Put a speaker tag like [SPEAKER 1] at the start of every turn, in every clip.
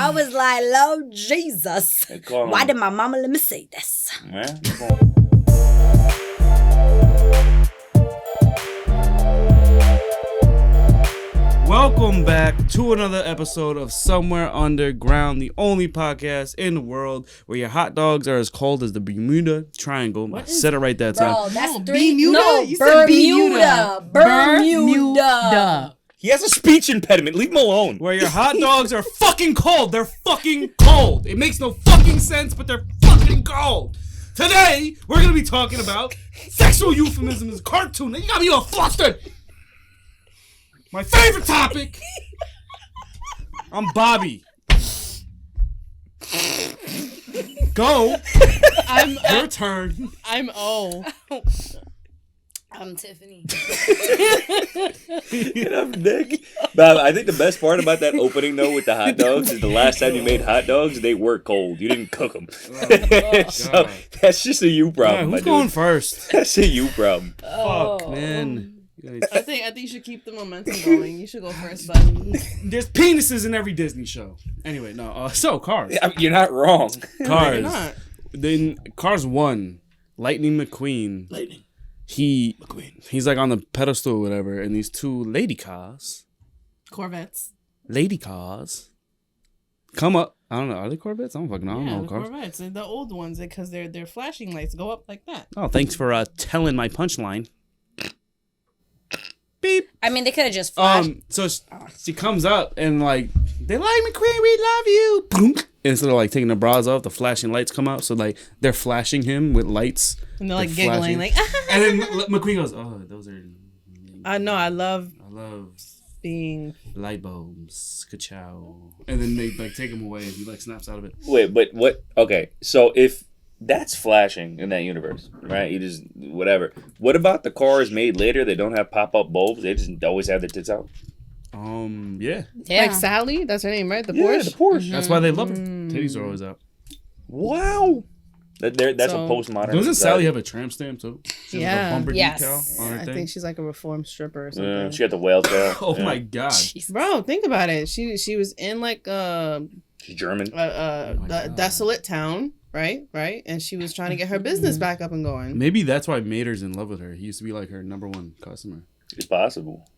[SPEAKER 1] I was like, Lord Jesus. Why did my mama let me say this?
[SPEAKER 2] Man,
[SPEAKER 3] welcome back to another episode of Somewhere Underground, the only podcast in the world where your hot dogs are as cold as the Bermuda Triangle. I said it right that time.
[SPEAKER 1] Bro, that's three.
[SPEAKER 4] Bermuda?
[SPEAKER 1] No,
[SPEAKER 4] You said
[SPEAKER 1] Bermuda. Bermuda.
[SPEAKER 2] he has a speech impediment. Leave him alone.
[SPEAKER 3] Where your hot dogs are fucking cold. They're fucking cold. It makes no fucking sense, but they're fucking cold. Today, we're going to be talking about sexual euphemisms in cartoon. You got me all flustered. My favorite topic. I'm Bobby. Go. Your turn.
[SPEAKER 4] I'm O.
[SPEAKER 1] I'm Tiffany.
[SPEAKER 2] And I'm Nick. Bob, I think the best part about that opening, though, with the hot dogs is the last time you made hot dogs, they were cold. You didn't cook them. So that's just a you problem.
[SPEAKER 3] Yeah, who's going first?
[SPEAKER 2] That's a you problem.
[SPEAKER 3] Fuck, man.
[SPEAKER 4] I think you should keep the momentum going. You should go first, bud.
[SPEAKER 3] There's penises in every Disney show. Anyway, no. So Cars.
[SPEAKER 2] You're not wrong.
[SPEAKER 3] Cars.
[SPEAKER 4] You're not.
[SPEAKER 3] Then Cars 1. Lightning McQueen. He's like on the pedestal or whatever, and these two lady cars come up. I don't know. Are they Corvettes? I don't fucking know. I don't know
[SPEAKER 4] the
[SPEAKER 3] cars.
[SPEAKER 4] Corvettes. The old ones, because their flashing lights go up like that.
[SPEAKER 3] Oh, thanks for telling my punchline. Beep.
[SPEAKER 1] I mean, they could have just flashed.
[SPEAKER 3] So she comes up and like, they like McQueen, we love you. Boom. And instead of like taking the bras off, the flashing lights come out. So like they're flashing him with lights.
[SPEAKER 4] And they're like giggling,
[SPEAKER 3] flashing.
[SPEAKER 4] like.
[SPEAKER 3] And then McQueen goes, "Oh, those are."
[SPEAKER 4] I know. I love being
[SPEAKER 3] light bulbs. Ka-chow. And then they like take him away, and he like snaps out of it.
[SPEAKER 2] Wait, but what? Okay, so if that's flashing in that universe, right? You just whatever. What about the cars made later that don't have pop-up bulbs? They just always have their tits out.
[SPEAKER 3] Yeah.
[SPEAKER 4] like Sally. That's her name, right? The
[SPEAKER 2] Yeah,
[SPEAKER 4] Porsche.
[SPEAKER 2] the Porsche.
[SPEAKER 3] Mm-hmm. That's why they love her. Titties are always out.
[SPEAKER 2] Wow. That's
[SPEAKER 4] So-
[SPEAKER 2] a postmodern.
[SPEAKER 3] Doesn't
[SPEAKER 2] society.
[SPEAKER 3] Sally have a tramp stamp too? She has
[SPEAKER 4] Yeah.
[SPEAKER 3] a bumper
[SPEAKER 1] Yes.
[SPEAKER 3] decal on her
[SPEAKER 4] I
[SPEAKER 3] thing.
[SPEAKER 4] think she's like a reformed stripper or something.
[SPEAKER 2] Yeah, she got the whale tail.
[SPEAKER 3] Oh
[SPEAKER 2] Yeah.
[SPEAKER 3] my god.
[SPEAKER 1] Jesus.
[SPEAKER 4] Bro, think about it. She was in like
[SPEAKER 2] She's German.
[SPEAKER 4] a desolate town, right? And she was trying to get her business back up and going.
[SPEAKER 3] Maybe that's why Mater's in love with her. He used to be like her number one customer.
[SPEAKER 2] It's possible.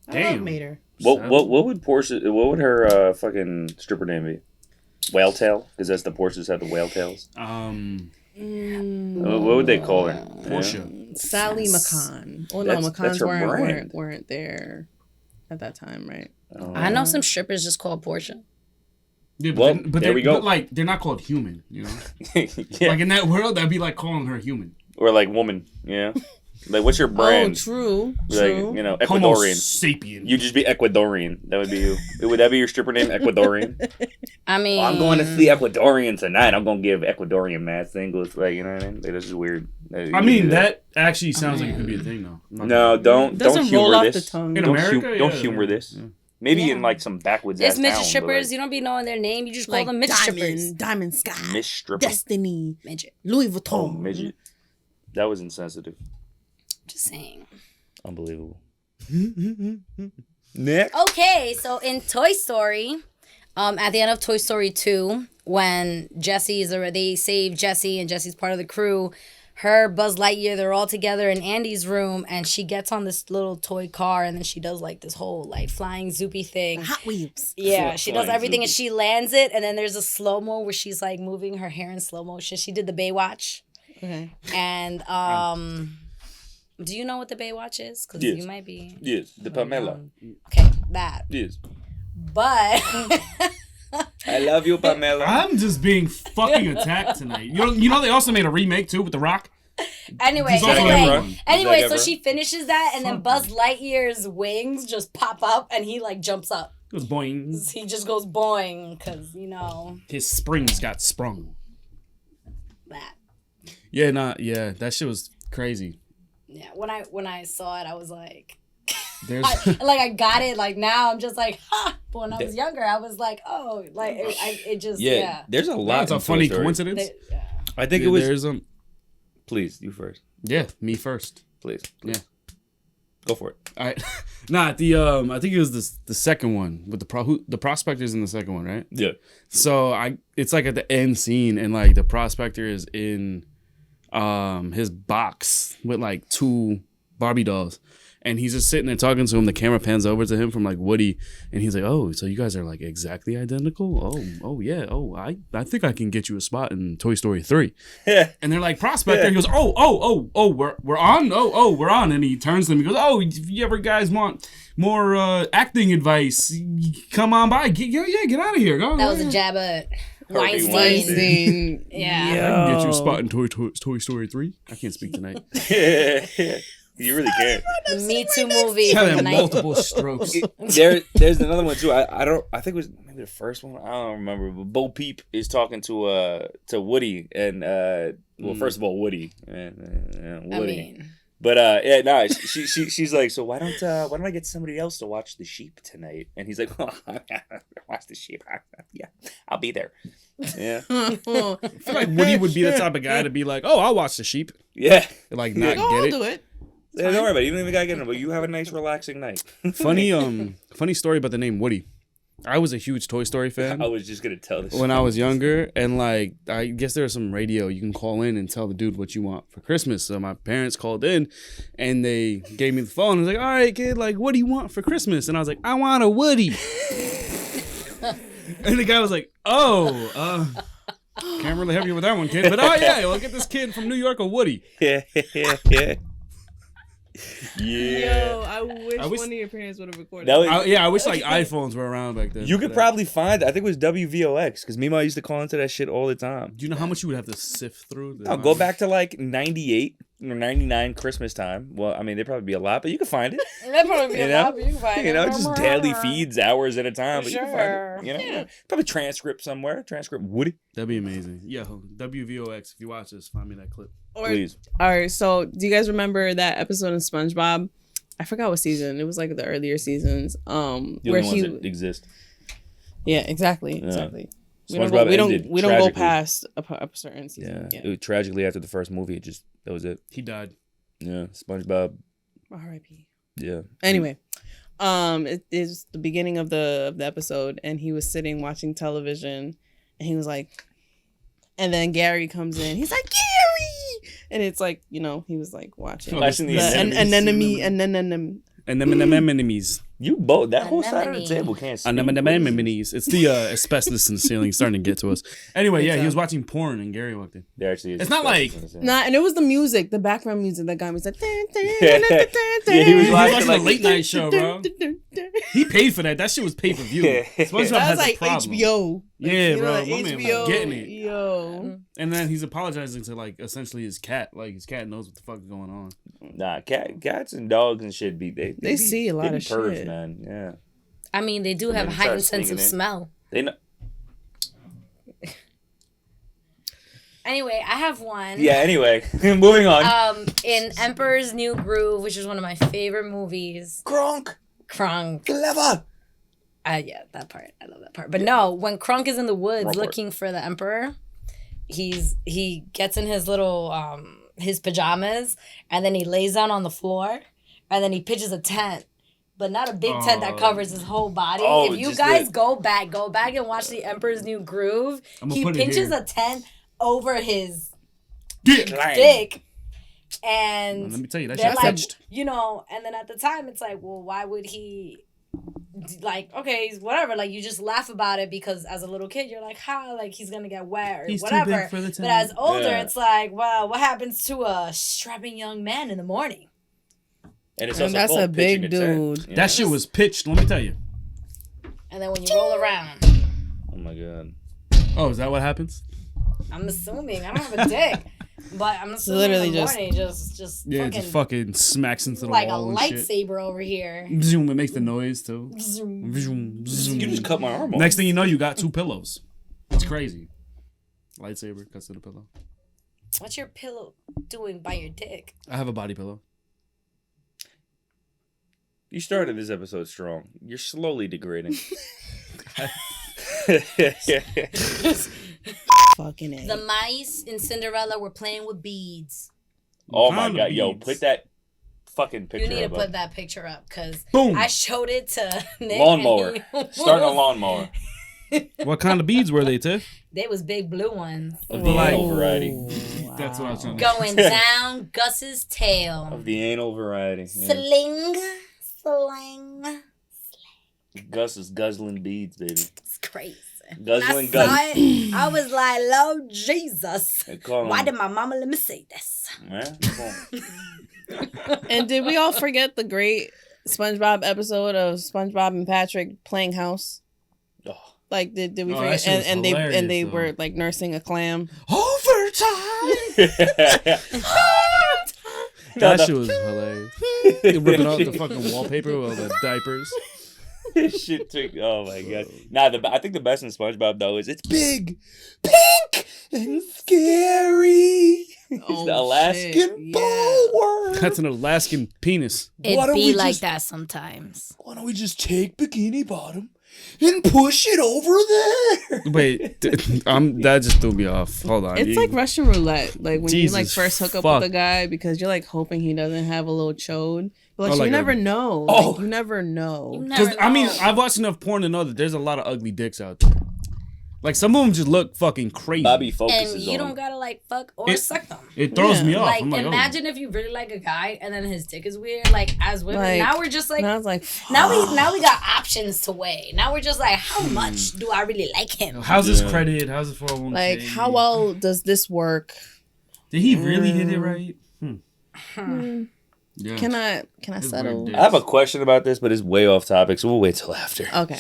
[SPEAKER 4] I love
[SPEAKER 3] Damn.
[SPEAKER 4] Mater.
[SPEAKER 2] What would Porsche? What would her fucking stripper name be? Whale tail, because that's the Porsches have the whale tails. What would they call her?
[SPEAKER 3] Porsche.
[SPEAKER 4] Sally McCann. Oh no,
[SPEAKER 2] That's
[SPEAKER 4] McCanns
[SPEAKER 2] her brand.
[SPEAKER 4] weren't there at that time, right?
[SPEAKER 1] I know some strippers just called Portia.
[SPEAKER 3] Yeah,
[SPEAKER 2] Well,
[SPEAKER 3] but
[SPEAKER 2] there we go.
[SPEAKER 3] But like, they're not called human, you know?
[SPEAKER 2] Yeah.
[SPEAKER 3] Like in that world, that'd be like calling her human.
[SPEAKER 2] Or like woman. Yeah. Like, what's your brand?
[SPEAKER 4] Oh, true.
[SPEAKER 2] Like, you know,
[SPEAKER 3] Homo
[SPEAKER 2] Ecuadorian.
[SPEAKER 3] sapien.
[SPEAKER 2] You just be Ecuadorian. That would be you. Would that be your stripper name, Ecuadorian?
[SPEAKER 1] I mean,
[SPEAKER 2] I'm going to see Ecuadorian tonight. I'm going to give Ecuadorian mad singles. Like, you know what I mean? Like, this is weird.
[SPEAKER 3] I mean, that actually sounds like it could be a thing, though.
[SPEAKER 2] No, don't
[SPEAKER 4] Doesn't roll
[SPEAKER 2] humor
[SPEAKER 4] off
[SPEAKER 2] this.
[SPEAKER 4] the tongue.
[SPEAKER 3] In
[SPEAKER 2] Don't,
[SPEAKER 3] America,
[SPEAKER 2] don't
[SPEAKER 3] yeah,
[SPEAKER 2] humor this.
[SPEAKER 3] yeah.
[SPEAKER 2] Maybe in like some backwoods
[SPEAKER 1] there's
[SPEAKER 2] ass
[SPEAKER 1] midget
[SPEAKER 2] town, but,
[SPEAKER 1] strippers.
[SPEAKER 2] like,
[SPEAKER 1] You don't be knowing their name. You just call
[SPEAKER 4] Like
[SPEAKER 1] them midget strippers.
[SPEAKER 4] Diamond Sky,
[SPEAKER 2] Miss stripper.
[SPEAKER 4] Destiny,
[SPEAKER 1] Midget.
[SPEAKER 4] Louis
[SPEAKER 2] Oh,
[SPEAKER 4] Vuitton.
[SPEAKER 2] midget. That was insensitive.
[SPEAKER 1] Just saying.
[SPEAKER 2] Unbelievable. Nick?
[SPEAKER 1] Okay, so in Toy Story, at the end of Toy Story 2, when they save Jessie and Jessie's part of the crew, her, Buzz Lightyear, they're all together in Andy's room, and she gets on this little toy car, and then she does like this whole like flying zoopy thing.
[SPEAKER 4] Hot Wheels.
[SPEAKER 1] Yeah, she does
[SPEAKER 2] Flying
[SPEAKER 1] everything, and
[SPEAKER 2] Zoopy.
[SPEAKER 1] she lands it, and then there's a slow-mo where she's like moving her hair in slow motion. She did the Baywatch.
[SPEAKER 4] Okay.
[SPEAKER 1] And do you know what the Baywatch is? Because
[SPEAKER 2] Yes.
[SPEAKER 1] you might be.
[SPEAKER 2] Yes, the Pamela.
[SPEAKER 1] Okay, that.
[SPEAKER 2] Yes.
[SPEAKER 1] But
[SPEAKER 2] I love you, Pamela.
[SPEAKER 3] I'm just being fucking attacked tonight. You know they also made a remake too with The Rock.
[SPEAKER 1] anyway,
[SPEAKER 3] Zac
[SPEAKER 1] anyway,
[SPEAKER 2] Efron.
[SPEAKER 1] so she finishes that, and then Buzz Lightyear's wings just pop up, and he like jumps up.
[SPEAKER 3] It was boing.
[SPEAKER 1] He just goes boing, because
[SPEAKER 3] His springs got sprung.
[SPEAKER 1] that.
[SPEAKER 3] Yeah, that shit was crazy.
[SPEAKER 1] Yeah, when I saw it, I was like.
[SPEAKER 3] There's
[SPEAKER 1] I got it. Like now, I'm just like, ha. But when I was younger, I was like, oh, like it just yeah.
[SPEAKER 2] There's a lot.
[SPEAKER 3] That's a
[SPEAKER 2] in Toy
[SPEAKER 3] funny
[SPEAKER 2] Story.
[SPEAKER 3] coincidence.
[SPEAKER 2] I think it was.
[SPEAKER 3] There's
[SPEAKER 2] Please, you first.
[SPEAKER 3] Yeah, me first.
[SPEAKER 2] Please.
[SPEAKER 3] Yeah.
[SPEAKER 2] Go for it.
[SPEAKER 3] All right. Nah, I think it was the second one with the prospector's in the second one, right?
[SPEAKER 2] Yeah.
[SPEAKER 3] So it's like at the end scene, and like the prospector is in his box with like 2 Barbie dolls, and he's just sitting there talking to him. The camera pans over to him from like Woody, and he's like, "Oh, so you guys are like exactly identical? Oh yeah. Oh, I think I can get you a spot in Toy Story 3." And they're like, "Prospector." He goes, "Oh, we're on. Oh, we're on." And he turns to them. He goes, "Oh, if you ever guys want more acting advice, come on by. Get out of here. Go."
[SPEAKER 1] That was a jab at
[SPEAKER 2] Weinstein.
[SPEAKER 4] Weinstein.
[SPEAKER 1] Yeah.
[SPEAKER 3] I can get you a spot in Toy Story 3. I can't speak tonight.
[SPEAKER 2] You really can't.
[SPEAKER 1] The Me Too movie.
[SPEAKER 3] Had
[SPEAKER 1] From the
[SPEAKER 3] multiple strokes.
[SPEAKER 2] There's another one too. I think it was maybe the first one. I don't remember. But Bo Peep is talking to Woody, and first of all, Woody and Woody.
[SPEAKER 1] I mean,
[SPEAKER 2] But she's like, so why don't I get somebody else to watch the sheep tonight? And he's like, oh, watch the sheep. Yeah, I'll be there. Yeah.
[SPEAKER 3] I feel like Woody would be the type of guy to be like, "Oh, I'll watch the sheep."
[SPEAKER 2] Yeah.
[SPEAKER 3] Like not
[SPEAKER 4] I'll
[SPEAKER 3] get
[SPEAKER 4] do
[SPEAKER 3] it.
[SPEAKER 4] it.
[SPEAKER 2] Yeah, don't worry about it. You don't even gotta get it, but you have a nice, relaxing night.
[SPEAKER 3] Funny story about the name Woody. I was a huge Toy Story fan
[SPEAKER 2] I was just gonna tell this
[SPEAKER 3] when I was younger, and like I guess there's some radio you can call in and tell the dude what you want for Christmas. So my parents called in, and they gave me the phone. I was like, "All right, kid, like what do you want for Christmas?" And I was like, "I want a Woody." And the guy was like, "Oh, can't really help you with that one, kid. But oh yeah, we'll get this kid from New York a Woody."
[SPEAKER 2] Yeah.
[SPEAKER 4] Yo, I wish
[SPEAKER 3] I wish-
[SPEAKER 4] one of your parents would have recorded.
[SPEAKER 2] That was,
[SPEAKER 3] I wish like iPhones were around back then.
[SPEAKER 2] you could probably find, I think it was WVOX, because Mima used to call into that shit all the time.
[SPEAKER 3] Do you know how much you would have to sift through?
[SPEAKER 2] I'll go back to like 98 or 99 Christmas time. Well, I mean, there'd probably be a lot, but you can find it.
[SPEAKER 1] that'd probably be
[SPEAKER 2] You
[SPEAKER 1] a
[SPEAKER 2] know?
[SPEAKER 1] lot, but you can find
[SPEAKER 2] You
[SPEAKER 1] it.
[SPEAKER 2] know, just daily feeds, hours at a time, but you can
[SPEAKER 1] Sure.
[SPEAKER 2] find it. You know, probably transcript somewhere. Transcript Woody,
[SPEAKER 3] That'd be amazing. Yeah, WVOX. If you watch this, find me that clip.
[SPEAKER 2] please.
[SPEAKER 4] All right, so do you guys remember that episode of SpongeBob? I forgot what season. It was like the earlier seasons.
[SPEAKER 2] The
[SPEAKER 4] Where
[SPEAKER 2] only
[SPEAKER 4] he,
[SPEAKER 2] ones that exist.
[SPEAKER 4] yeah, exactly. We don't
[SPEAKER 2] SpongeBob
[SPEAKER 4] we don't
[SPEAKER 2] ended
[SPEAKER 4] go
[SPEAKER 2] tragically.
[SPEAKER 4] past a certain season.
[SPEAKER 2] Yeah. It, tragically after the first movie, that was it.
[SPEAKER 3] He died.
[SPEAKER 2] Yeah, SpongeBob.
[SPEAKER 4] R.I.P.
[SPEAKER 2] Yeah.
[SPEAKER 4] Anyway, it is the beginning of the episode, and he was sitting watching television, and he was like, and then Gary comes in. He's like, Gary, and it's like, you know, he was like watching
[SPEAKER 2] Watching the
[SPEAKER 4] anemone.
[SPEAKER 3] And them enemies.
[SPEAKER 2] You both, that whole side of the
[SPEAKER 1] Anemone.
[SPEAKER 2] table can't speak.
[SPEAKER 3] Anemones. It's the asbestos in the ceiling starting to get to us. Anyway, yeah, he was watching porn and Gary walked in.
[SPEAKER 2] There actually is.
[SPEAKER 3] It's not like-
[SPEAKER 4] Nah, and it was the music, the background music that got me. It's like,
[SPEAKER 2] Yeah, he was
[SPEAKER 3] watching
[SPEAKER 2] like
[SPEAKER 3] a late night show, bro. He paid for that. That shit was pay per view. SpongeBob
[SPEAKER 4] That
[SPEAKER 3] has
[SPEAKER 4] was like
[SPEAKER 3] a problem.
[SPEAKER 4] HBO.
[SPEAKER 3] Yeah,
[SPEAKER 4] You know,
[SPEAKER 3] bro.
[SPEAKER 4] like
[SPEAKER 3] My man
[SPEAKER 4] HBO.
[SPEAKER 3] was getting it.
[SPEAKER 4] Yo.
[SPEAKER 3] And then he's apologizing to like essentially his cat. Like his cat knows what the fuck is going on.
[SPEAKER 2] Nah, cats and dogs and shit
[SPEAKER 4] They see a lot
[SPEAKER 2] be
[SPEAKER 4] of
[SPEAKER 2] purged,
[SPEAKER 4] shit.
[SPEAKER 2] man. Yeah.
[SPEAKER 1] I mean, they do
[SPEAKER 2] And
[SPEAKER 1] have
[SPEAKER 2] then it
[SPEAKER 1] heightened
[SPEAKER 2] starts
[SPEAKER 1] sense of
[SPEAKER 2] sneaking in.
[SPEAKER 1] smell.
[SPEAKER 2] They know.
[SPEAKER 1] Anyway, I have one.
[SPEAKER 2] Yeah, anyway. Moving on.
[SPEAKER 1] In Emperor's New Groove, which is one of my favorite movies.
[SPEAKER 2] Kronk.
[SPEAKER 1] Krunk.
[SPEAKER 2] Clever.
[SPEAKER 1] Yeah, that part. I love that part. But no, when Krunk is in the woods
[SPEAKER 2] Wrong part.
[SPEAKER 1] looking for the Emperor, he gets in his little his pajamas, and then he lays down on the floor, and then he pitches a tent. But not a big tent that covers his whole body.
[SPEAKER 2] Oh,
[SPEAKER 1] If you
[SPEAKER 2] just
[SPEAKER 1] guys
[SPEAKER 2] the-
[SPEAKER 1] go back and watch the Emperor's New Groove,
[SPEAKER 3] I'ma
[SPEAKER 1] he
[SPEAKER 3] put it
[SPEAKER 1] pinches
[SPEAKER 3] here.
[SPEAKER 1] a tent over his
[SPEAKER 2] Clang.
[SPEAKER 1] dick. And
[SPEAKER 3] Let me tell you, that
[SPEAKER 1] they're
[SPEAKER 3] shit
[SPEAKER 1] like,
[SPEAKER 3] fetched.
[SPEAKER 1] you know, and then at the time it's like, well, why would he, like, okay, whatever, like, you just laugh about it because as a little kid you're like, like he's gonna get wet or
[SPEAKER 3] He's too
[SPEAKER 1] whatever.
[SPEAKER 3] big for the
[SPEAKER 1] But
[SPEAKER 3] tent.
[SPEAKER 1] as older,
[SPEAKER 2] Yeah.
[SPEAKER 1] it's like, well, what happens to a strapping young man in the morning?
[SPEAKER 2] And it's
[SPEAKER 4] And
[SPEAKER 2] also
[SPEAKER 4] that's
[SPEAKER 2] called
[SPEAKER 4] a big
[SPEAKER 2] pitching tent,
[SPEAKER 4] dude.
[SPEAKER 2] you know?
[SPEAKER 3] That shit was pitched. Let me tell you.
[SPEAKER 1] And then when you roll around,
[SPEAKER 2] Oh my god.
[SPEAKER 3] Oh, is that what happens?
[SPEAKER 1] I'm assuming, I don't have a dick, but I'm assuming
[SPEAKER 4] Literally
[SPEAKER 1] in the
[SPEAKER 4] just-
[SPEAKER 1] morning, just
[SPEAKER 3] Yeah, it
[SPEAKER 1] fucking,
[SPEAKER 3] just fucking smacks into the
[SPEAKER 1] like a
[SPEAKER 3] wall and shit.
[SPEAKER 1] lightsaber over here.
[SPEAKER 3] Zoom, it makes the noise too.
[SPEAKER 1] Zoom.
[SPEAKER 3] Zoom, zoom.
[SPEAKER 2] You just cut my arm off.
[SPEAKER 3] Next thing you know, you got 2 pillows. It's crazy. Lightsaber cuts to the pillow.
[SPEAKER 1] What's your pillow doing by your dick?
[SPEAKER 3] I have a body pillow.
[SPEAKER 2] You started this episode strong. You're slowly degrading.
[SPEAKER 4] Fucking A.
[SPEAKER 1] The mice in Cinderella were playing with beads.
[SPEAKER 2] Oh my
[SPEAKER 3] Found the
[SPEAKER 2] god, yo,
[SPEAKER 3] beads.
[SPEAKER 2] put that fucking picture.
[SPEAKER 1] You need to
[SPEAKER 2] of
[SPEAKER 1] put
[SPEAKER 2] it.
[SPEAKER 1] that picture up because
[SPEAKER 3] Boom.
[SPEAKER 1] I showed it to Nick.
[SPEAKER 2] Lawnmower.
[SPEAKER 1] and he
[SPEAKER 2] Starting a
[SPEAKER 1] was-
[SPEAKER 2] lawnmower.
[SPEAKER 3] What kind of beads were they, Tiff?
[SPEAKER 1] They was big blue ones.
[SPEAKER 2] Of the
[SPEAKER 3] Like-
[SPEAKER 2] anal variety.
[SPEAKER 3] That's what I was trying to
[SPEAKER 1] Going down Gus's tail.
[SPEAKER 2] Of the anal variety. Yeah.
[SPEAKER 1] Sling. Sling.
[SPEAKER 2] Gus is guzzling beads, baby.
[SPEAKER 1] It's crazy.
[SPEAKER 2] Guzzling
[SPEAKER 1] I
[SPEAKER 2] Gus.
[SPEAKER 1] saw it. I was like, Lord Jesus.
[SPEAKER 2] They call
[SPEAKER 1] Why
[SPEAKER 2] him-
[SPEAKER 1] did my mama let me say this?
[SPEAKER 2] Yeah, come on.
[SPEAKER 4] And did we all forget the great SpongeBob episode of SpongeBob and Patrick playing house?
[SPEAKER 2] Oh.
[SPEAKER 4] Like, did we
[SPEAKER 3] Oh, that
[SPEAKER 4] forget?
[SPEAKER 3] shit was
[SPEAKER 4] And
[SPEAKER 3] hilarious,
[SPEAKER 4] they
[SPEAKER 3] though.
[SPEAKER 4] were like nursing a clam.
[SPEAKER 3] Overtime. That shit was hilarious. They ripping off the fucking wallpaper with all the diapers.
[SPEAKER 2] Shit took. Oh my god. Nah, I think the best in SpongeBob though is it's big, pink, and scary. It's the Alaskan
[SPEAKER 4] shit, yeah.
[SPEAKER 2] bullworm.
[SPEAKER 3] That's an Alaskan penis.
[SPEAKER 2] Why
[SPEAKER 1] It
[SPEAKER 2] don't
[SPEAKER 1] be
[SPEAKER 2] we
[SPEAKER 1] like
[SPEAKER 2] just-
[SPEAKER 1] that sometimes.
[SPEAKER 2] Why don't we just take Bikini Bottom and push it over there?
[SPEAKER 3] Wait, that just threw me off. Hold on.
[SPEAKER 4] It's like Russian roulette. Like when you like
[SPEAKER 3] Jesus
[SPEAKER 4] first hook up
[SPEAKER 3] fuck.
[SPEAKER 4] with a guy because you're like hoping he doesn't have a little chode. But like,
[SPEAKER 3] Oh, like
[SPEAKER 4] you never
[SPEAKER 3] a-
[SPEAKER 4] know.
[SPEAKER 2] Oh.
[SPEAKER 4] Like, you never know.
[SPEAKER 1] You
[SPEAKER 3] Because
[SPEAKER 1] never
[SPEAKER 3] I mean,
[SPEAKER 1] know.
[SPEAKER 3] I've watched enough porn to know that there's a lot of ugly dicks out there. Like some of them just look fucking crazy.
[SPEAKER 2] Bobby
[SPEAKER 1] and
[SPEAKER 2] focuses
[SPEAKER 1] you
[SPEAKER 2] on.
[SPEAKER 1] don't gotta like fuck or
[SPEAKER 3] It-
[SPEAKER 1] suck them.
[SPEAKER 3] It throws
[SPEAKER 4] Yeah.
[SPEAKER 3] me off.
[SPEAKER 1] Like,
[SPEAKER 3] I'm like, oh.
[SPEAKER 1] imagine if you really like a guy and then his dick is weird. Like, as women,
[SPEAKER 4] Like,
[SPEAKER 1] now we're just like,
[SPEAKER 4] and I was like,
[SPEAKER 1] now we got options to weigh. Now we're just like, how much do I really like him?
[SPEAKER 3] How's his
[SPEAKER 2] Yeah.
[SPEAKER 3] credit? How's his 401k?
[SPEAKER 4] like how well does this work?
[SPEAKER 3] Did he really hit it right? Yeah.
[SPEAKER 4] Can I
[SPEAKER 3] It's
[SPEAKER 4] settle?
[SPEAKER 3] weird,
[SPEAKER 2] I have a question about this, but it's way off topic, so we'll wait till after.
[SPEAKER 4] Okay.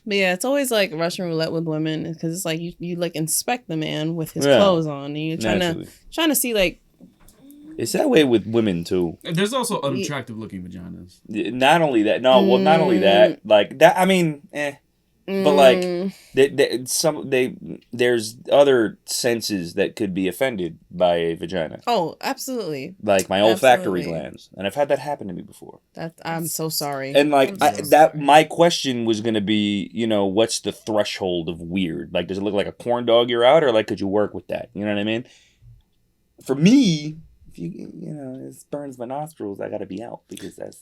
[SPEAKER 4] But yeah, it's always like Russian roulette with women because it's like you like inspect the man with his
[SPEAKER 2] Yeah.
[SPEAKER 4] clothes on and you're
[SPEAKER 2] Naturally.
[SPEAKER 4] trying to see like
[SPEAKER 2] It's that way with women too.
[SPEAKER 3] There's also unattractive looking vaginas.
[SPEAKER 2] Not only that, no. Well, not only that, like that. I mean, but like there's other senses that could be offended by a vagina,
[SPEAKER 4] oh, absolutely.
[SPEAKER 2] like my olfactory
[SPEAKER 4] Absolutely.
[SPEAKER 2] glands, and I've had that happen to me before.
[SPEAKER 4] That I'm so sorry.
[SPEAKER 2] And like
[SPEAKER 4] I'm so
[SPEAKER 2] that, my question was gonna be, what's the threshold of weird? Like, does it look like a corn dog you're out, or like could you work with that? You know what I mean? For me, if it burns my nostrils, I gotta be out because that's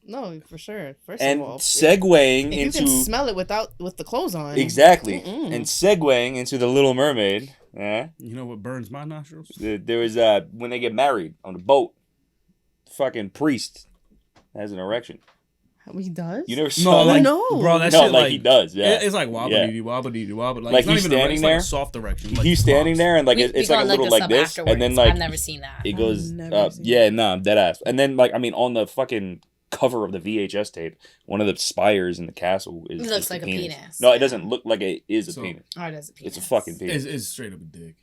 [SPEAKER 4] No, for sure. First
[SPEAKER 2] And
[SPEAKER 4] of all,
[SPEAKER 2] segueing
[SPEAKER 4] if you
[SPEAKER 2] into
[SPEAKER 4] can smell it with the clothes on.
[SPEAKER 2] exactly,
[SPEAKER 4] Mm-mm.
[SPEAKER 2] and segueing into the Little Mermaid.
[SPEAKER 3] You know what burns my nostrils?
[SPEAKER 2] There was when they get married on the boat, fucking priest has an erection.
[SPEAKER 4] He does.
[SPEAKER 2] You never saw that?
[SPEAKER 3] like,
[SPEAKER 4] No.
[SPEAKER 3] bro, that
[SPEAKER 2] No,
[SPEAKER 3] shit
[SPEAKER 2] like he does, yeah.
[SPEAKER 3] It's like wobbly wobbly wobbly.
[SPEAKER 2] Like
[SPEAKER 3] it's not
[SPEAKER 2] he's
[SPEAKER 3] even
[SPEAKER 2] standing
[SPEAKER 3] it's
[SPEAKER 2] there.
[SPEAKER 3] like a soft erection. Like
[SPEAKER 2] He's standing
[SPEAKER 3] props.
[SPEAKER 2] there and like
[SPEAKER 1] We
[SPEAKER 2] it's like a
[SPEAKER 1] gonna
[SPEAKER 2] little
[SPEAKER 1] look
[SPEAKER 2] like
[SPEAKER 1] up
[SPEAKER 2] this,
[SPEAKER 1] afterwards.
[SPEAKER 2] and then like
[SPEAKER 1] I've never seen that.
[SPEAKER 2] it goes
[SPEAKER 4] never
[SPEAKER 2] up.
[SPEAKER 4] seen
[SPEAKER 2] Yeah, no, dead ass. And then like I mean on the fucking cover of the VHS tape, one of the spires in the castle is
[SPEAKER 1] It looks
[SPEAKER 2] the
[SPEAKER 1] like a penis.
[SPEAKER 2] No, it doesn't look like it is a
[SPEAKER 3] So,
[SPEAKER 2] penis.
[SPEAKER 1] Oh, it is a penis.
[SPEAKER 2] It's a fucking penis.
[SPEAKER 3] It's straight up a dick.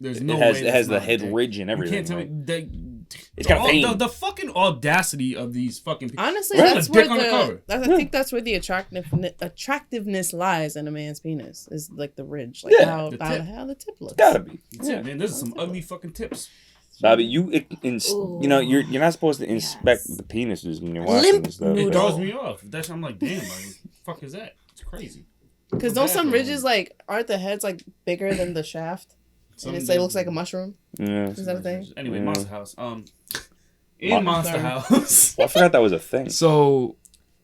[SPEAKER 3] There's
[SPEAKER 2] It
[SPEAKER 3] no
[SPEAKER 2] has
[SPEAKER 3] way
[SPEAKER 2] it has
[SPEAKER 3] that's
[SPEAKER 2] the
[SPEAKER 3] not a
[SPEAKER 2] head
[SPEAKER 3] dick.
[SPEAKER 2] ridge and
[SPEAKER 3] You
[SPEAKER 2] everything.
[SPEAKER 3] can't tell me.
[SPEAKER 2] right? It's got a vein.
[SPEAKER 3] The fucking audacity of these fucking people.
[SPEAKER 4] Honestly,
[SPEAKER 3] Right.
[SPEAKER 4] that's
[SPEAKER 3] A
[SPEAKER 4] where
[SPEAKER 3] dick on the cover.
[SPEAKER 4] I think that's where the attractiveness lies in a man's penis. Is like the ridge, like
[SPEAKER 2] Yeah.
[SPEAKER 4] how
[SPEAKER 3] The
[SPEAKER 4] how,
[SPEAKER 3] tip.
[SPEAKER 4] how the tip looks.
[SPEAKER 2] Gotta be.
[SPEAKER 3] That's it, man. Those are some ugly fucking tips.
[SPEAKER 2] Bobby, you're not supposed to inspect
[SPEAKER 1] Yes.
[SPEAKER 2] the penises when you're watching
[SPEAKER 1] Limp
[SPEAKER 2] this stuff.
[SPEAKER 3] It
[SPEAKER 1] noodle.
[SPEAKER 3] throws me off. That's I'm like, damn, like, fuck is that? It's crazy.
[SPEAKER 4] Because don't some ridges like aren't the heads like bigger than the shaft, and it's like looks like a mushroom?
[SPEAKER 2] Yeah.
[SPEAKER 4] Is that a thing?
[SPEAKER 3] Anyway,
[SPEAKER 2] Yeah.
[SPEAKER 3] Monster House. In Monster
[SPEAKER 4] Sorry.
[SPEAKER 3] House.
[SPEAKER 2] Well, I forgot that was a thing.
[SPEAKER 3] So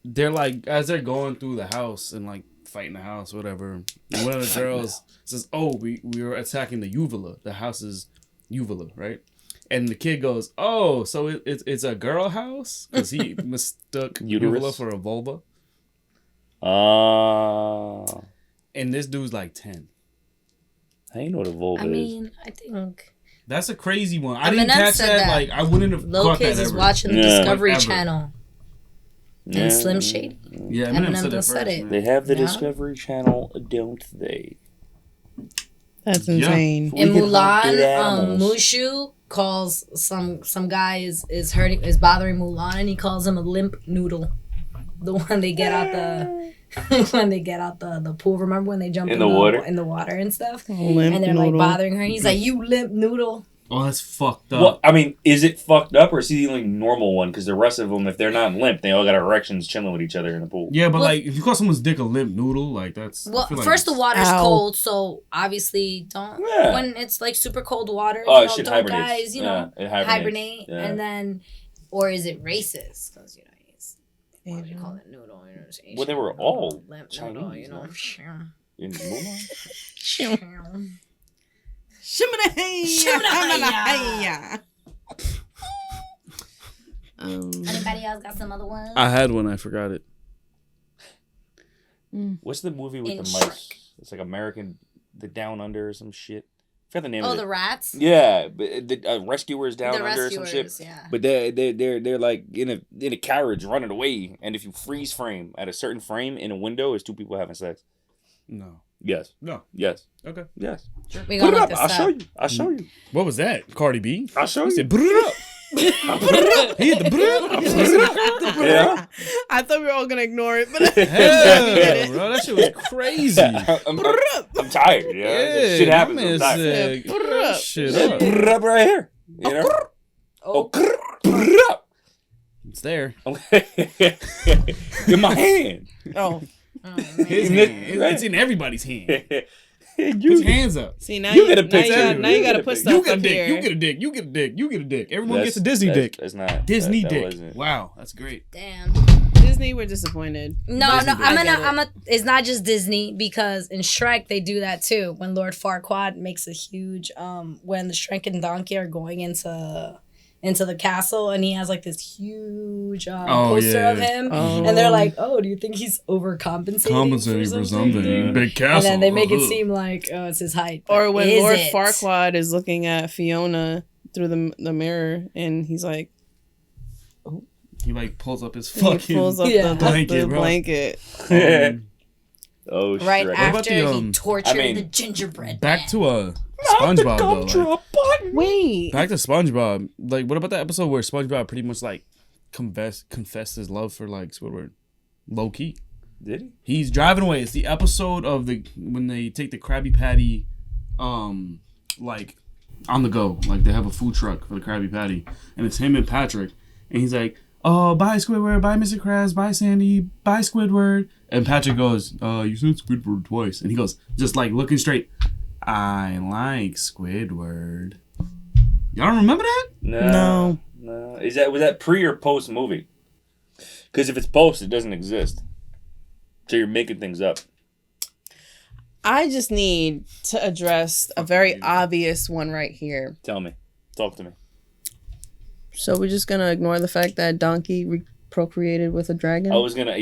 [SPEAKER 3] they're like, as they're going through the house and like fighting the house, whatever. One of the girls says, "Oh, we were attacking the uvula. The house is uvula, right?" And the kid goes, "Oh, so it's a girl house?" Because he mistook
[SPEAKER 2] Uterus?
[SPEAKER 3] uvula for a vulva. And this dude's like 10.
[SPEAKER 2] How you know what a vulva
[SPEAKER 1] I
[SPEAKER 2] is?
[SPEAKER 1] mean, I think
[SPEAKER 3] That's a crazy one. I
[SPEAKER 1] Eminem
[SPEAKER 3] didn't catch
[SPEAKER 1] said
[SPEAKER 3] that.
[SPEAKER 1] that.
[SPEAKER 3] Like I wouldn't have
[SPEAKER 1] Lil
[SPEAKER 3] caught
[SPEAKER 1] Kids
[SPEAKER 3] that
[SPEAKER 1] is
[SPEAKER 3] ever.
[SPEAKER 1] watching the
[SPEAKER 2] Yeah.
[SPEAKER 1] Discovery
[SPEAKER 3] Ever.
[SPEAKER 1] Channel.
[SPEAKER 2] Yeah.
[SPEAKER 1] And Slim Shady.
[SPEAKER 3] Yeah, Eminem
[SPEAKER 1] Eminem
[SPEAKER 3] said it
[SPEAKER 1] just said
[SPEAKER 3] first.
[SPEAKER 1] it.
[SPEAKER 3] man.
[SPEAKER 2] They have the
[SPEAKER 1] Yeah.
[SPEAKER 2] Discovery Channel, don't they?
[SPEAKER 4] That's
[SPEAKER 3] Yeah.
[SPEAKER 4] insane.
[SPEAKER 1] In
[SPEAKER 2] We can hunt
[SPEAKER 1] Mulan,
[SPEAKER 2] good animals.
[SPEAKER 1] Mushu calls some guy is bothering Mulan, and he calls him a limp noodle. The one they get out the when they get out the pool. Remember when they jump
[SPEAKER 2] In the water?
[SPEAKER 1] in the water and stuff,
[SPEAKER 4] Limp
[SPEAKER 1] and they're like
[SPEAKER 4] noodle.
[SPEAKER 1] bothering her. And he's like, "You limp noodle."
[SPEAKER 3] Oh, that's fucked up.
[SPEAKER 2] Well, I mean, is it fucked up or is he the only normal one? Because the rest of them, if they're not limp, they all got erections chilling with each other in the pool.
[SPEAKER 3] Yeah, but
[SPEAKER 1] Well-
[SPEAKER 3] like if you call someone's dick a limp noodle, like that's. I
[SPEAKER 1] Well,
[SPEAKER 3] feel like
[SPEAKER 1] first the
[SPEAKER 3] it's-
[SPEAKER 1] water's
[SPEAKER 4] Ow.
[SPEAKER 1] cold, so obviously don't.
[SPEAKER 2] Yeah.
[SPEAKER 1] When it's like super cold water,
[SPEAKER 2] Oh,
[SPEAKER 1] you know,
[SPEAKER 2] shit
[SPEAKER 1] don't
[SPEAKER 2] hibernates.
[SPEAKER 1] guys,
[SPEAKER 2] Yeah, it hibernates.
[SPEAKER 1] hibernate,
[SPEAKER 2] Yeah.
[SPEAKER 1] and then Or is it racist? Because, you know, he's, what do you
[SPEAKER 4] Asian.
[SPEAKER 1] call it? Noodle. You know, it's
[SPEAKER 2] Well, they were
[SPEAKER 1] Asian
[SPEAKER 2] all
[SPEAKER 1] noodle, lamp
[SPEAKER 2] Chinese,
[SPEAKER 1] noodle, you know.
[SPEAKER 2] In Mulan?
[SPEAKER 4] Shimmy-da-hey-ya.
[SPEAKER 1] Anybody else got some other ones?
[SPEAKER 3] I had one. I forgot it.
[SPEAKER 2] What's the movie with
[SPEAKER 1] In
[SPEAKER 2] the mice?
[SPEAKER 1] Shrek.
[SPEAKER 2] It's like American, the Down Under or some shit. I forgot the name
[SPEAKER 1] Oh,
[SPEAKER 2] of it.
[SPEAKER 1] the rats?
[SPEAKER 2] Yeah, but the rescuers down
[SPEAKER 1] The
[SPEAKER 2] under or some
[SPEAKER 1] rescuers,
[SPEAKER 2] shit.
[SPEAKER 1] yeah.
[SPEAKER 2] But they're like in a carriage running away, and if you freeze frame at a certain frame in a window, it's two people having sex.
[SPEAKER 3] No.
[SPEAKER 2] Yes.
[SPEAKER 3] No.
[SPEAKER 2] Yes.
[SPEAKER 3] Okay.
[SPEAKER 2] Yes.
[SPEAKER 1] We
[SPEAKER 2] Put
[SPEAKER 1] gonna
[SPEAKER 2] it
[SPEAKER 1] look
[SPEAKER 2] up.
[SPEAKER 1] this
[SPEAKER 2] I'll
[SPEAKER 1] up.
[SPEAKER 2] show you. I'll show you.
[SPEAKER 3] What was that? Cardi B?
[SPEAKER 2] I'll show
[SPEAKER 3] He
[SPEAKER 2] you.
[SPEAKER 3] said, "Put it up."
[SPEAKER 2] I'll put it up.
[SPEAKER 3] He hit the brr.
[SPEAKER 2] Yeah.
[SPEAKER 4] I thought we were all gonna ignore it, but
[SPEAKER 3] Hell, bro, that shit was crazy.
[SPEAKER 2] I'm tired. Yeah. Shit happens. I'm tired.
[SPEAKER 3] Shit
[SPEAKER 2] Yeah,
[SPEAKER 3] up.
[SPEAKER 2] put it up right here. You know?
[SPEAKER 1] Oh,
[SPEAKER 2] Put it up.
[SPEAKER 3] It's there.
[SPEAKER 2] In my hand.
[SPEAKER 4] oh,
[SPEAKER 3] His hand. It's in everybody's hand. Put
[SPEAKER 2] You
[SPEAKER 3] your hands up.
[SPEAKER 4] see now
[SPEAKER 2] You
[SPEAKER 4] you,
[SPEAKER 2] get a
[SPEAKER 4] now
[SPEAKER 2] picture.
[SPEAKER 4] you got, now you
[SPEAKER 2] You
[SPEAKER 4] got to
[SPEAKER 2] get a
[SPEAKER 4] put
[SPEAKER 2] picture.
[SPEAKER 3] You
[SPEAKER 4] stuff
[SPEAKER 3] get a
[SPEAKER 4] up
[SPEAKER 3] dick.
[SPEAKER 4] here.
[SPEAKER 3] You get a dick. You get a dick. You get a dick. Everyone
[SPEAKER 2] That's-
[SPEAKER 3] gets a Disney dick.
[SPEAKER 2] That's not
[SPEAKER 3] Disney
[SPEAKER 2] that
[SPEAKER 3] dick.
[SPEAKER 2] wasn't-
[SPEAKER 3] Wow, that's great.
[SPEAKER 1] damn.
[SPEAKER 4] Disney, we're disappointed.
[SPEAKER 1] No,
[SPEAKER 3] Disney
[SPEAKER 1] no,
[SPEAKER 3] did.
[SPEAKER 1] I'm a. It's not just Disney because in Shrek they do that too. When Lord Farquaad makes a huge when the Shrek and Donkey are going into the castle and he has like this huge poster of him and they're like, oh, do you think he's overcompensating for something?
[SPEAKER 3] Big castle.
[SPEAKER 1] And then they make it seem like, oh, it's his height.
[SPEAKER 4] Or
[SPEAKER 1] But
[SPEAKER 4] when
[SPEAKER 1] is
[SPEAKER 4] Lord
[SPEAKER 1] it?
[SPEAKER 4] Farquaad is looking at Fiona through the mirror and he's like,
[SPEAKER 3] He like pulls up his
[SPEAKER 4] he
[SPEAKER 3] fucking
[SPEAKER 4] pulls up
[SPEAKER 1] Yeah.
[SPEAKER 4] the
[SPEAKER 3] blanket, bro.
[SPEAKER 4] blanket.
[SPEAKER 2] Oh,
[SPEAKER 1] Right
[SPEAKER 2] Shrek.
[SPEAKER 3] about
[SPEAKER 1] after
[SPEAKER 3] the,
[SPEAKER 1] he tortured
[SPEAKER 2] I mean,
[SPEAKER 1] the gingerbread
[SPEAKER 3] Back
[SPEAKER 1] man.
[SPEAKER 3] to SpongeBob though. Like,
[SPEAKER 4] Wait.
[SPEAKER 3] back to SpongeBob. Like, what about the episode where SpongeBob pretty much like confessed his love for like Squidward, low key.
[SPEAKER 2] Did he?
[SPEAKER 3] He's driving away. It's the episode of when they take the Krabby Patty, like on the go. Like they have a food truck for the Krabby Patty, and it's him and Patrick, and he's like, "Oh, bye Squidward, bye Mr. Krabs, bye Sandy, bye Squidward." And Patrick goes, "You said Squidward twice," and he goes, just like looking straight, "I like Squidward." Y'all don't remember that?
[SPEAKER 4] No.
[SPEAKER 2] Was that pre or post movie? Because if it's post, it doesn't exist. So you're making things up.
[SPEAKER 4] I just need to address a very obvious one right here.
[SPEAKER 2] Tell me. Talk to me.
[SPEAKER 4] So we're just gonna ignore the fact that Donkey procreated with a dragon.
[SPEAKER 2] I was gonna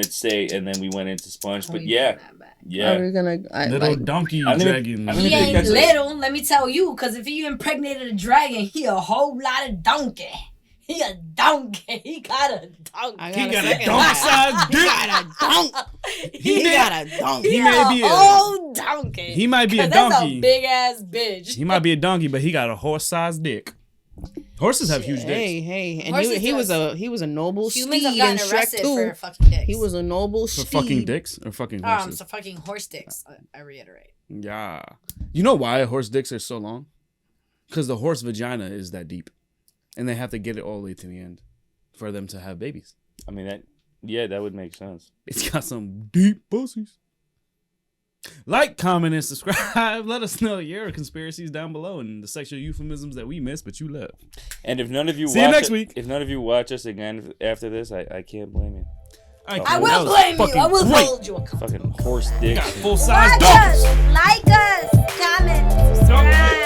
[SPEAKER 2] say, and then we went into Sponge, but yeah,
[SPEAKER 4] Are
[SPEAKER 2] yeah.
[SPEAKER 4] we gonna
[SPEAKER 3] Little donkey
[SPEAKER 2] I'm gonna-
[SPEAKER 3] dragon.
[SPEAKER 2] I'm gonna
[SPEAKER 1] He
[SPEAKER 2] think
[SPEAKER 1] ain't
[SPEAKER 2] that's
[SPEAKER 1] little, let me tell you, because if he impregnated a dragon, he a whole lot of donkey. He a donkey. He got a donkey.
[SPEAKER 4] I
[SPEAKER 3] He
[SPEAKER 4] got
[SPEAKER 3] got
[SPEAKER 4] a
[SPEAKER 3] a
[SPEAKER 4] second
[SPEAKER 3] donk
[SPEAKER 4] that.
[SPEAKER 3] size
[SPEAKER 4] He
[SPEAKER 3] dick.
[SPEAKER 4] got a donk. He
[SPEAKER 3] may-
[SPEAKER 4] got a donk.
[SPEAKER 3] He
[SPEAKER 1] He
[SPEAKER 3] may
[SPEAKER 1] a
[SPEAKER 3] be a-
[SPEAKER 1] whole donkey.
[SPEAKER 3] He might be a
[SPEAKER 1] 'Cause that's
[SPEAKER 3] donkey.
[SPEAKER 1] a big ass bitch.
[SPEAKER 3] He might be a donkey, but he got a horse-sized dick. Horses have huge dicks.
[SPEAKER 4] Hey, and
[SPEAKER 1] Horses
[SPEAKER 4] he was
[SPEAKER 1] does.
[SPEAKER 4] a noble
[SPEAKER 1] Humans
[SPEAKER 4] steed
[SPEAKER 1] have
[SPEAKER 4] in
[SPEAKER 1] gotten
[SPEAKER 4] Shrek
[SPEAKER 1] arrested
[SPEAKER 4] 2.
[SPEAKER 1] for fucking dicks.
[SPEAKER 4] He was a noble
[SPEAKER 3] For
[SPEAKER 4] steed.
[SPEAKER 3] fucking dicks or fucking horses?
[SPEAKER 1] so fucking horse dicks. I reiterate.
[SPEAKER 3] Yeah. You know why horse dicks are so long? Because the horse vagina is that deep. And they have to get it all the way to the end for them to have babies.
[SPEAKER 2] I mean that would make sense.
[SPEAKER 3] It's got some deep pussies. Like, comment, and subscribe. Let us know your conspiracies down below and the sexual euphemisms that we missed, but you love.
[SPEAKER 2] And if none of you
[SPEAKER 3] See you next week.
[SPEAKER 2] If none of you watch us again after this, I can't blame you.
[SPEAKER 1] I will blame you. I will hold you accountable.
[SPEAKER 2] Fucking horse dick.
[SPEAKER 3] Got full-size
[SPEAKER 1] Watch
[SPEAKER 3] dogs.
[SPEAKER 1] us, like us, comment, subscribe.